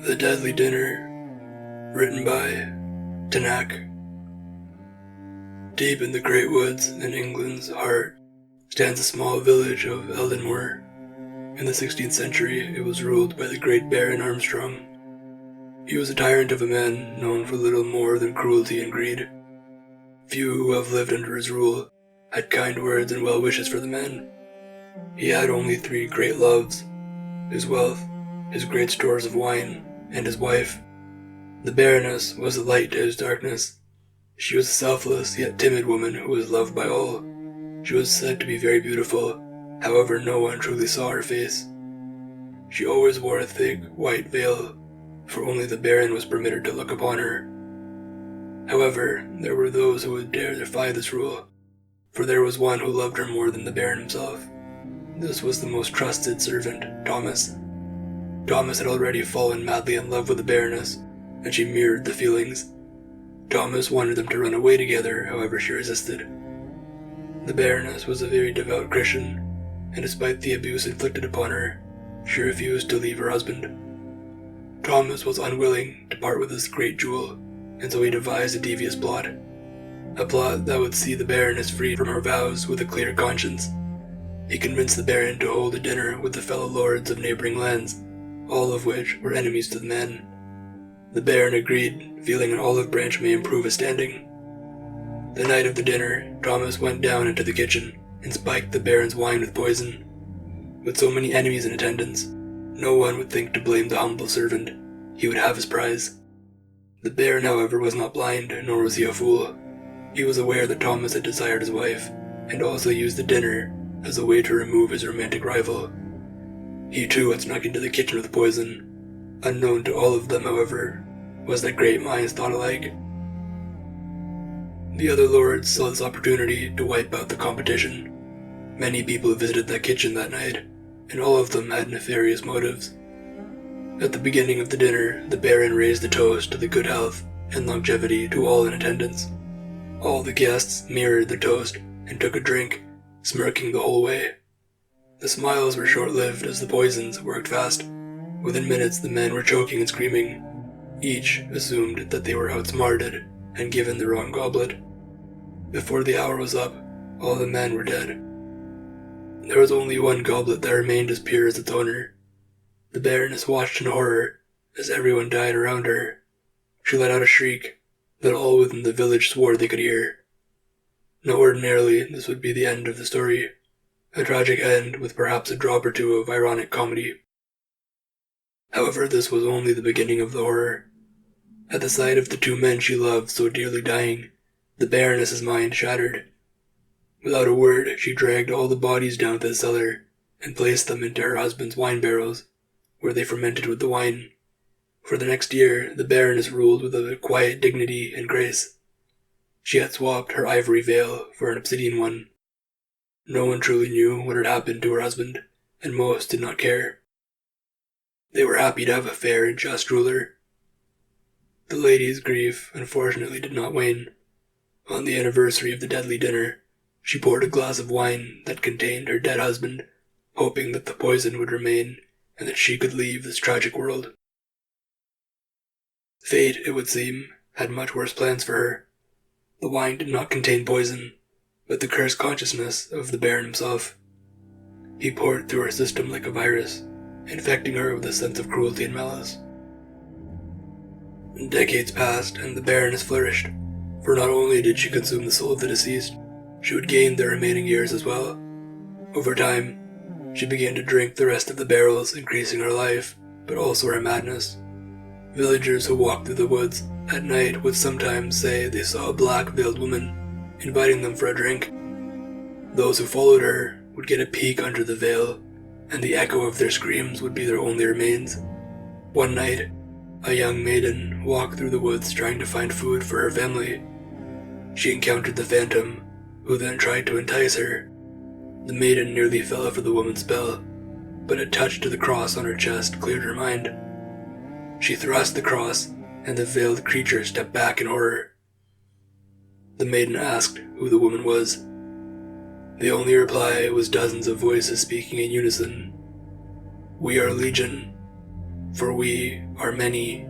The Deadly Dinner, written by Tanak. Deep in the great woods in England's heart stands a small village of Eldenmoor. In the 16th century, it was ruled by the great Baron Armstrong. He was a tyrant of a man known for little more than cruelty and greed. Few who have lived under his rule had kind words and well wishes for the man. He had only 3 great loves: his wealth, his great stores of wine, and his wife. The Baroness was a light to his darkness. She was a selfless yet timid woman who was loved by all. She was said to be very beautiful, however no one truly saw her face. She always wore a thick, white veil, for only the Baron was permitted to look upon her. However, there were those who would dare defy this rule, for there was one who loved her more than the Baron himself. This was the most trusted servant, Thomas. Thomas had already fallen madly in love with the Baroness, and she mirrored the feelings. Thomas wanted them to run away together, however she resisted. The Baroness was a very devout Christian, and despite the abuse inflicted upon her, she refused to leave her husband. Thomas was unwilling to part with this great jewel, and so he devised a devious plot. A plot that would see the Baroness freed from her vows with a clear conscience. He convinced the Baron to hold a dinner with the fellow lords of neighboring lands, all of which were enemies to the man. The Baron agreed, feeling an olive branch may improve his standing. The night of the dinner, Thomas went down into the kitchen and spiked the Baron's wine with poison. With so many enemies in attendance, no one would think to blame the humble servant. He would have his prize. The Baron, however, was not blind, nor was he a fool. He was aware that Thomas had desired his wife, and also used the dinner as a way to remove his romantic rival. He too had snuck into the kitchen with poison. Unknown to all of them, however, was that great minds thought alike. The other lords saw this opportunity to wipe out the competition. Many people visited that kitchen that night, and all of them had nefarious motives. At the beginning of the dinner, the Baron raised a toast to the good health and longevity to all in attendance. All the guests mirrored the toast and took a drink, smirking the whole way. The smiles were short-lived as the poisons worked fast. Within minutes the men were choking and screaming. Each assumed that they were outsmarted and given the wrong goblet. Before the hour was up, all the men were dead. There was only one goblet that remained as pure as its owner. The Baroness watched in horror as everyone died around her. She let out a shriek that all within the village swore they could hear. Now ordinarily this would be the end of the story. A tragic end with perhaps a drop or two of ironic comedy. However, this was only the beginning of the horror. At the sight of the 2 men she loved so dearly dying, the Baroness's mind shattered. Without a word, she dragged all the bodies down to the cellar and placed them into her husband's wine barrels, where they fermented with the wine. For the next year, the Baroness ruled with a quiet dignity and grace. She had swapped her ivory veil for an obsidian one. No one truly knew what had happened to her husband, and most did not care. They were happy to have a fair and just ruler. The lady's grief unfortunately did not wane. On the anniversary of the deadly dinner, she poured a glass of wine that contained her dead husband, hoping that the poison would remain and that she could leave this tragic world. Fate, it would seem, had much worse plans for her. The wine did not contain poison, but the cursed consciousness of the Baron himself. He poured through her system like a virus, infecting her with a sense of cruelty and malice. Decades passed, and the Baroness flourished, for not only did she consume the soul of the deceased, she would gain their remaining years as well. Over time, she began to drink the rest of the barrels, increasing her life, but also her madness. Villagers who walked through the woods at night would sometimes say they saw a black-veiled woman inviting them for a drink. Those who followed her would get a peek under the veil, and the echo of their screams would be their only remains. One night, a young maiden walked through the woods trying to find food for her family. She encountered the phantom, who then tried to entice her. The maiden nearly fell for the woman's spell, but a touch to the cross on her chest cleared her mind. She thrust the cross, and the veiled creature stepped back in horror. The maiden asked who the woman was. The only reply was dozens of voices speaking in unison. "We are Legion. For we are many